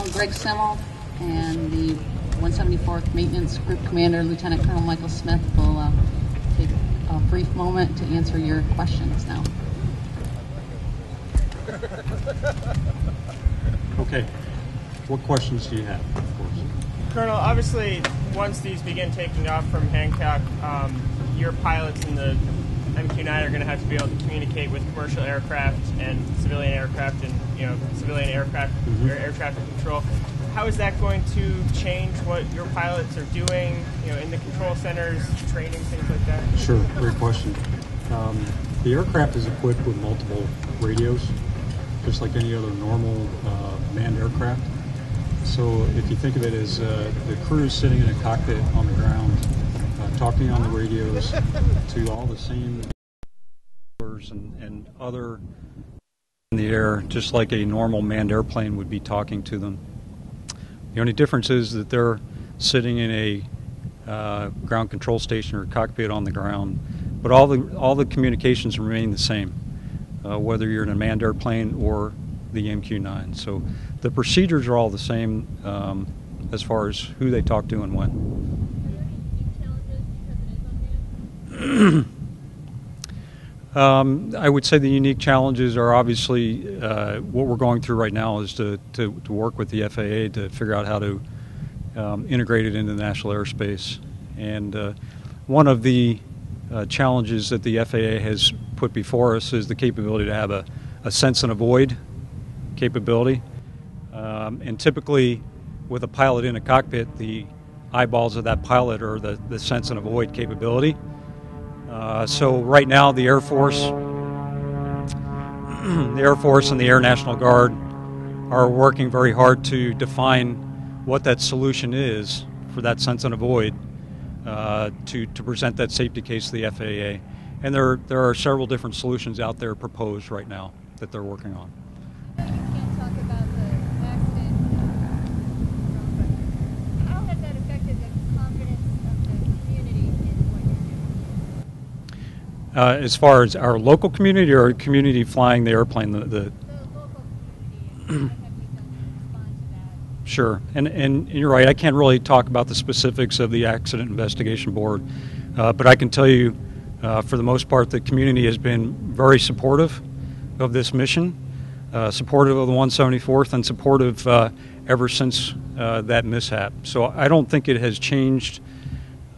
Colonel Greg Semmel and the 174th Maintenance Group Commander, Lieutenant Colonel Michael Smith, will take a brief moment to answer your questions now. Okay. What questions do you have, of course? Colonel, obviously, once these begin taking off from Hancock, your pilots in the MQ-9 are going to have to be able to communicate with commercial aircraft and civilian aircraft and, civilian aircraft, air traffic control. How is that going to change what your pilots are doing, in the control centers, training, things like that? Sure, great question. The aircraft is equipped with multiple radios, just like any other normal manned aircraft. So if you think of it as the crew is sitting in a cockpit on the ground, talking on the radios to all the same and other in the air, just like a normal manned airplane would be talking to them. The only difference is that they're sitting in a ground control station or cockpit on the ground, but all the communications remain the same, whether you're in a manned airplane or the MQ-9. So the procedures are all the same as far as who they talk to and when. I would say the unique challenges are obviously what we're going through right now is to work with the FAA to figure out how to integrate it into the national airspace. And one of the challenges that the FAA has put before us is the capability to have a sense and avoid capability. And typically with a pilot in a cockpit, the eyeballs of that pilot are the sense and avoid capability. So right now the Air Force and the Air National Guard are working very hard to define what that solution is for that sense and avoid to present that safety case to the FAA. And there are several different solutions out there proposed right now that they're working on. You can't talk about the accident. How has that affected the confidence of the community in what you're doing? As far as our local community or community flying the airplane? The local community, what have you done to respond to that? Sure, and you're right, I can't really talk about the specifics of the Accident Investigation Board, but I can tell you for the most part the community has been very supportive of this mission, supportive of the 174th, and supportive ever since that mishap. So I don't think it has changed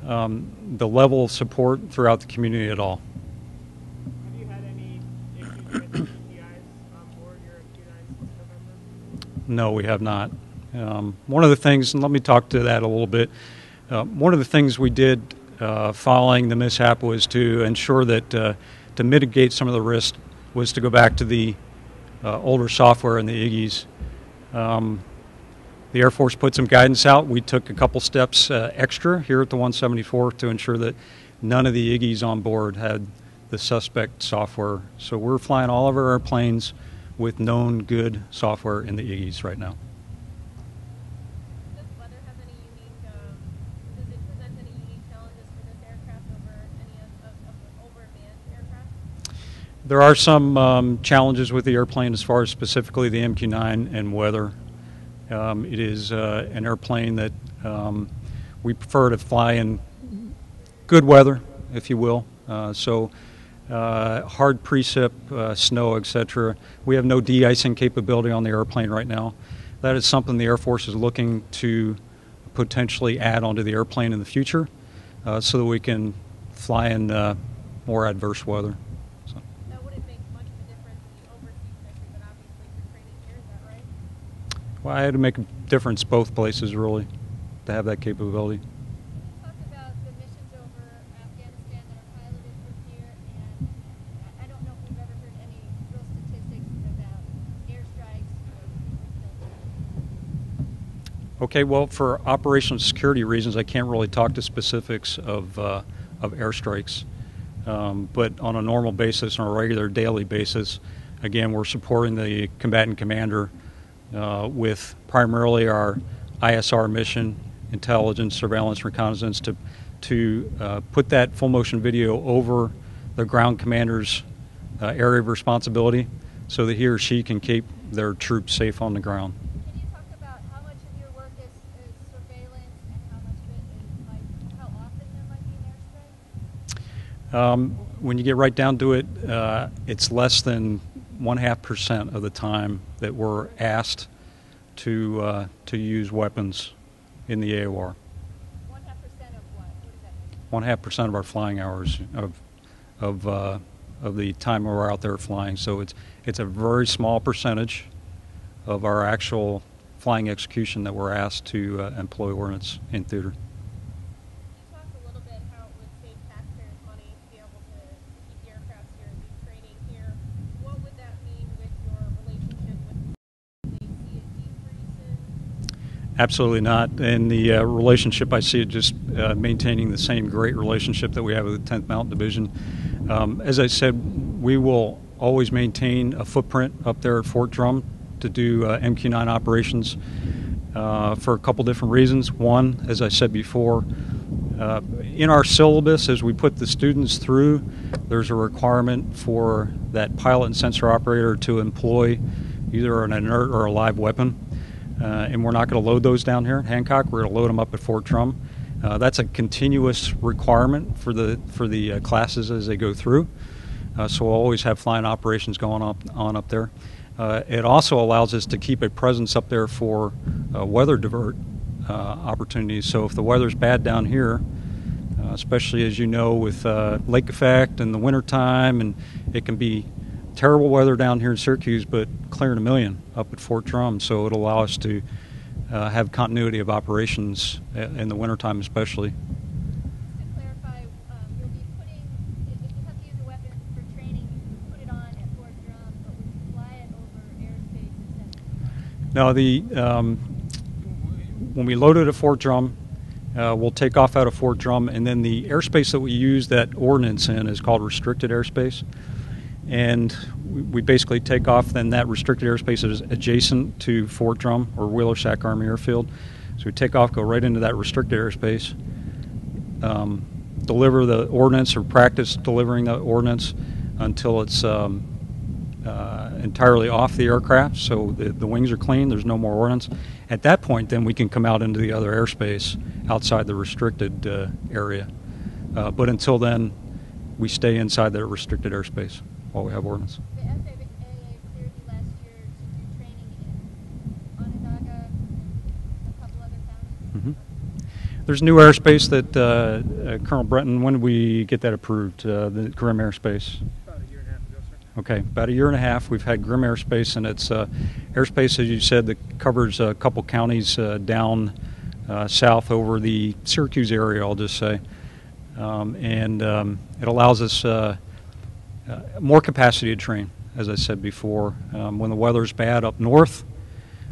the level of support throughout the community at all. Have you had any issues with PIs on board your MQ-9 since November? No, we have not. One of the things, and let me talk to that a little bit, one of the things we did following the mishap was to ensure that to mitigate some of the risk was to go back to the older software in the IGIs. The Air Force put some guidance out. We took a couple steps extra here at the 174th to ensure that none of the IGIs on board had the suspect software. So we're flying all of our airplanes with known good software in the IGIs right now. Does weather have any unique, does it present any unique challenges for this aircraft over any of the older manned aircraft? There are some challenges with the airplane as far as specifically the MQ-9 and weather. It is an airplane that we prefer to fly in good weather, if you will. So hard precip, snow, etc. We have no de-icing capability on the airplane right now. That is something the Air Force is looking to potentially add onto the airplane in the future so that we can fly in more adverse weather. So. That wouldn't make much of a difference in the overseas mission, but obviously for training here, is that right? Well, I had to make a difference both places, really, to have that capability. Talk about the missions over Afghanistan that are piloted from here, and I don't know if we've ever heard any real statistics about airstrikes or people. Okay, well, for operational security reasons, I can't really talk to specifics of airstrikes. But on a normal basis, on a regular daily basis, again, we're supporting the combatant commander with primarily our ISR mission, intelligence, surveillance, reconnaissance, to put that full motion video over the ground commander's area of responsibility so that he or she can keep their troops safe on the ground. Can you talk about how When you get right down to it, it's less than 0.5% of the time that we're asked to use weapons in the AOR. 0.5% of what? What does that mean? 0.5% of our flying hours of the time we're out there flying. So it's a very small percentage of our actual flying execution that we're asked to employ ordnance in theater. You talked a little bit how it would save taxpayers money to be able to keep the aircraft here and do training here. What would that mean with your relationship with they see a decrease in? Absolutely not. In the relationship, I see it just maintaining the same great relationship that we have with the 10th Mountain Division. As I said, we will always maintain a footprint up there at Fort Drum to do MQ-9 operations for a couple different reasons. One, as I said before, in our syllabus, as we put the students through, there's a requirement for that pilot and sensor operator to employ either an inert or a live weapon. And we're not going to load those down here at Hancock. We're going to load them up at Fort Drum. That's a continuous requirement for the classes as they go through. So we'll always have flying operations going on up there. It also allows us to keep a presence up there for weather divert opportunities. So if the weather's bad down here, especially as you know with lake effect and the wintertime, and it can be terrible weather down here in Syracuse, but clearing a million up at Fort Drum. So it'll allow us to have continuity of operations in the wintertime especially. To clarify, you'll be putting, if you have to use a weapon for training, you put it on at Fort Drum, but when you fly it over airspace, it's No, when we load it at Fort Drum, we'll take off out of Fort Drum, and then the airspace that we use that ordnance in is called restricted airspace. And we basically take off, then that restricted airspace is adjacent to Fort Drum or Wheeler Sack Army Airfield. So we take off, go right into that restricted airspace, deliver the ordnance or practice delivering the ordnance until it's entirely off the aircraft, so the wings are clean, there's no more ordnance. At that point, then we can come out into the other airspace outside the restricted area. But until then, we stay inside the restricted airspace while we have ordnance. The FAA cleared you last year to do training in Onondaga and a couple other towns. Mm-hmm. There's new airspace that Colonel Brenton, when did we get that approved? The Grim airspace? About a year and a half ago, sir. Okay, about a year and a half we've had Grim airspace, and it's airspace, as you said, that covers a couple counties down south over the Syracuse area, I'll just say. And it allows us more capacity to train, as I said before. When the weather's bad up north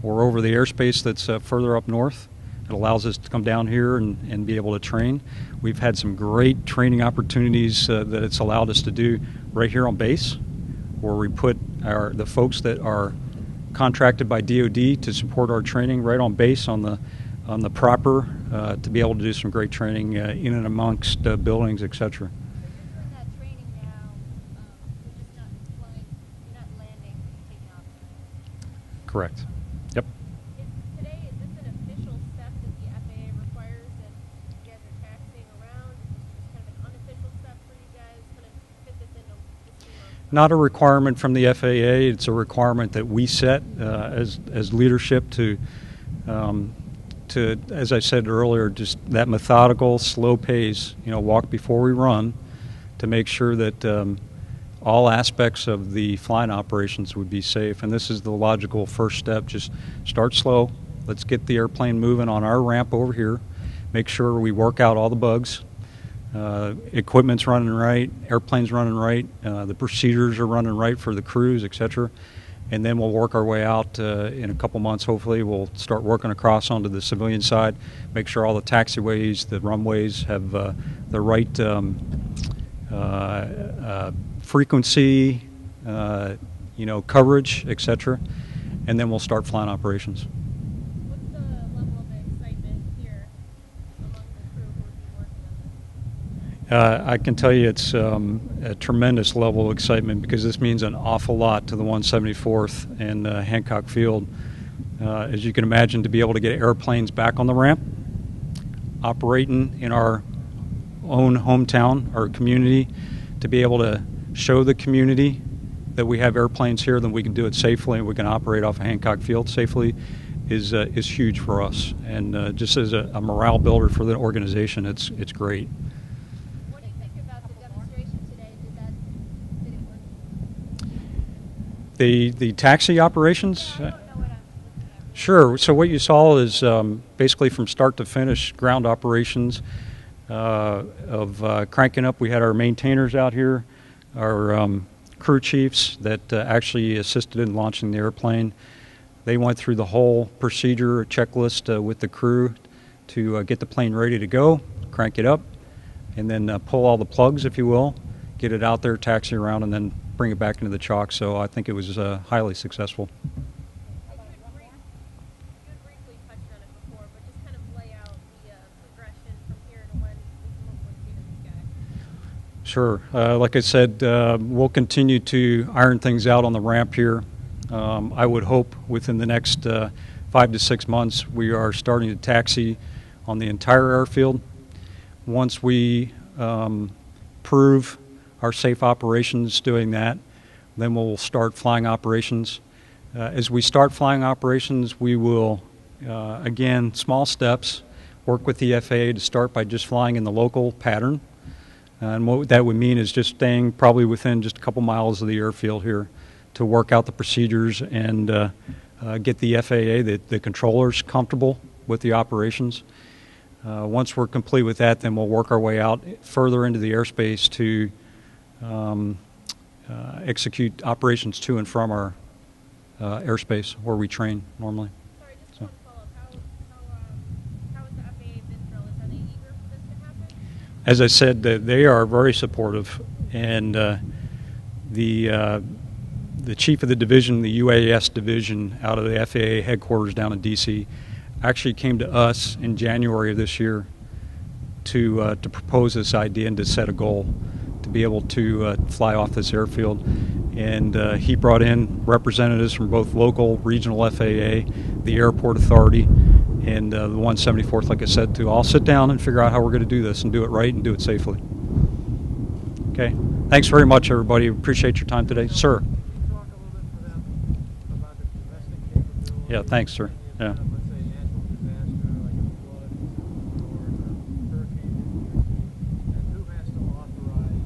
or over the airspace that's further up north, it allows us to come down here and be able to train. We've had some great training opportunities that it's allowed us to do right here on base, where we put the folks that are contracted by DoD to support our training right on base on the proper to be able to do some great training in and amongst buildings, etc. So you're doing that training now, you're just not flying, you're not landing and taking off. Correct. Yep. Today, is this an official step that the FAA requires that you guys are taxiing around? Is this just kind of an unofficial step for you guys? Kind of fit this into the scheme? Not a requirement from the FAA. It's a requirement that we set as leadership to, as I said earlier, just that methodical, slow pace, walk before we run, to make sure that all aspects of the flying operations would be safe. And this is the logical first step. Just start slow. Let's get the airplane moving on our ramp over here. Make sure we work out all the bugs. Equipment's running right, airplane's running right, the procedures are running right for the crews, etc. And then we'll work our way out in a couple months. Hopefully we'll start working across onto the civilian side, make sure all the taxiways, the runways have the right frequency, coverage, etc. And then we'll start flying operations. What's the level of excitement here among the crew who would be working on this? I can tell you it's a tremendous level of excitement, because this means an awful lot to the 174th and Hancock Field. As you can imagine, to be able to get airplanes back on the ramp, operating in our own hometown, our community, to be able to show the community that we have airplanes here, then we can do it safely and we can operate off of Hancock Field safely is huge for us. And just as a morale builder for the organization, it's great. What do you think about the demonstration today? Did it work? The taxi operations? I don't know what I'm looking at. Sure. So what you saw is basically from start to finish ground operations of cranking up. We had our maintainers out here, our crew chiefs that actually assisted in launching the airplane. They went through the whole procedure checklist with the crew to get the plane ready to go, crank it up, and then pull all the plugs, if you will, get it out there, taxi around, and then bring it back into the chalk. So I think it was highly successful. You had briefly touched on it before, but just kind of lay out the progression from here to when we can hopefully see the sky. Sure. Like I said, we'll continue to iron things out on the ramp here. I would hope within the next 5 to 6 months we are starting to taxi on the entire airfield. Once we prove our safe operations doing that, then we'll start flying operations. As we start flying operations, we will, again, small steps, work with the FAA to start by just flying in the local pattern. And what that would mean is just staying probably within just a couple miles of the airfield here to work out the procedures and get the FAA, the controllers, comfortable with the operations. Once we're complete with that, then we'll work our way out further into the airspace to execute operations to and from our airspace where we train normally. Sorry, just one follow-up. How has the FAA been thrilled? Are they eager for this to happen? As I said, they are very supportive, and the chief of the division, the UAS division out of the FAA headquarters down in D.C., actually came to us in January of this year to propose this idea and to set a goal to be able to fly off this airfield. And he brought in representatives from both local, regional FAA, the airport authority, and the 174th, like I said, to all sit down and figure out how we're going to do this and do it right and do it safely. Okay. Thanks very much, everybody. Appreciate your time today. Sir. Talk a little bit for them about the domestic capability. Yeah, thanks, sir. Yeah. Let's say natural disaster like a flood or a hurricane, and who has to authorize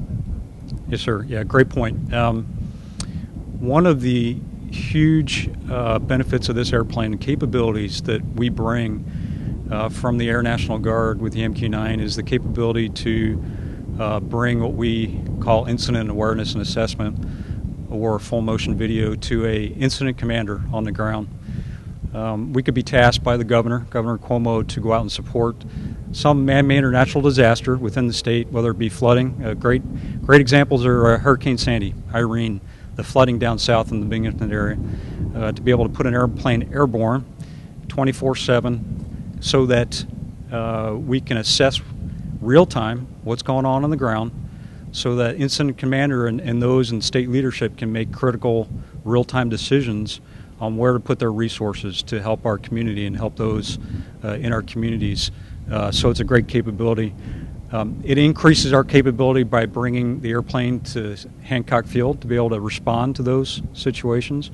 that purpose? Yes, sir. Yeah, great point. One of the huge benefits of this airplane and capabilities that we bring from the Air National Guard with the MQ-9 is the capability to bring what we call incident awareness and assessment, or full motion video, to a incident commander on the ground. We could be tasked by the Governor Cuomo, to go out and support some man-made or natural disaster within the state, whether it be flooding. Great examples are Hurricane Sandy, Irene, the flooding down south in the Binghamton area. To be able to put an airplane airborne 24/7 so that we can assess real time what's going on the ground, so that incident commander and those in state leadership can make critical real-time decisions on where to put their resources to help our community and help those in our communities. So it's a great capability. It increases our capability by bringing the airplane to Hancock Field to be able to respond to those situations.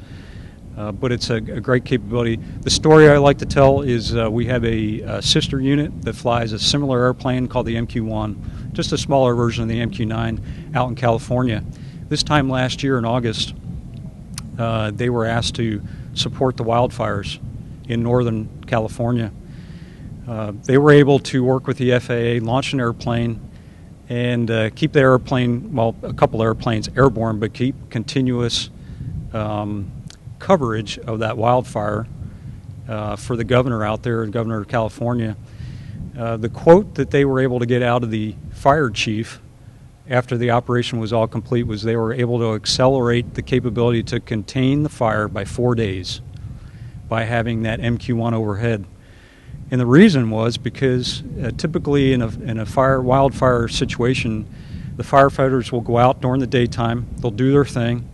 But it's a great capability. The story I like to tell is we have a sister unit that flies a similar airplane called the MQ-1, just a smaller version of the MQ-9 out in California. This time last year in August, they were asked to support the wildfires in Northern California. They were able to work with the FAA, launch an airplane, and keep the airplane, well, a couple airplanes airborne, but keep continuous coverage of that wildfire for the governor out there, the governor of California. The quote that they were able to get out of the fire chief after the operation was all complete was they were able to accelerate the capability to contain the fire by 4 days by having that MQ-1 overhead. And the reason was because typically in a wildfire situation, the firefighters will go out during the daytime, they'll do their thing,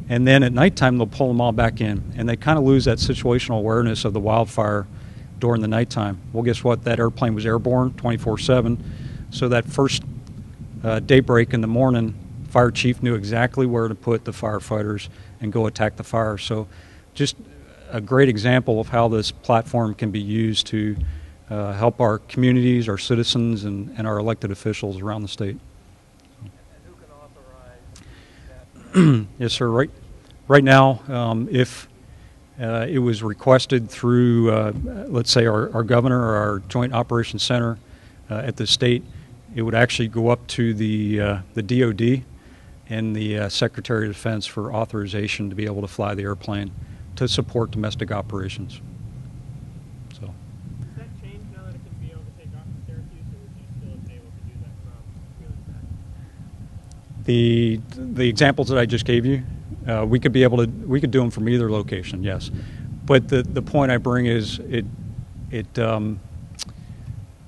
and then at nighttime they'll pull them all back in, and they kind of lose that situational awareness of the wildfire during the nighttime. Well, guess what? That airplane was airborne 24/7. So that first daybreak in the morning, fire chief knew exactly where to put the firefighters and go attack the fire. So just a great example of how this platform can be used to help our communities, our citizens, and our elected officials around the state. And who can authorize that? Yes, sir. Right now, if it was requested through, let's say, our governor or our Joint Operations Center at the state, it would actually go up to the DOD and the Secretary of Defense for authorization to be able to fly the airplane to support domestic operations. So, Does that change now that it can be able to take off from Syracuse, or would you still have been able to do that from Wheeler Sack? the examples that I just gave you, we could do them from either location, yes. But the point I bring is it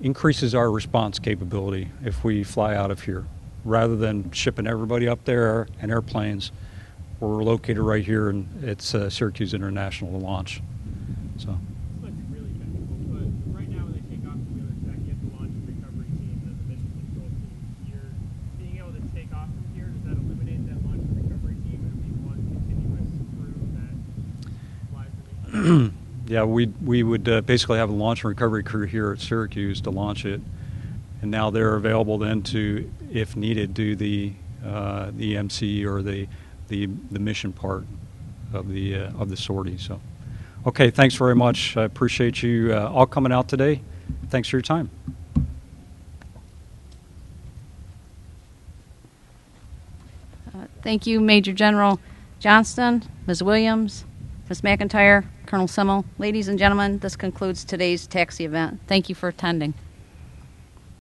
increases our response capability if we fly out of here. Rather than shipping everybody up there in airplanes, we're located right here, and it's Syracuse International to launch. So. This might be really technical, but right now when they take off from Wheeler Sack, you have the launch and recovery team and the mission control team. You're being able to take off from here. Does that eliminate that launch and recovery team, and be one continuous crew that flies the mission? Yeah, we would basically have a launch and recovery crew here at Syracuse to launch it, and now they're available then to, if needed, do the MC or the mission part of the sortie. So, okay, thanks very much. I appreciate you all coming out today. Thanks for your time. Thank you, Major General Johnston, Ms. Williams, Ms. McIntyre, Colonel Semmel. Ladies and gentlemen, this concludes today's taxi event. Thank you for attending.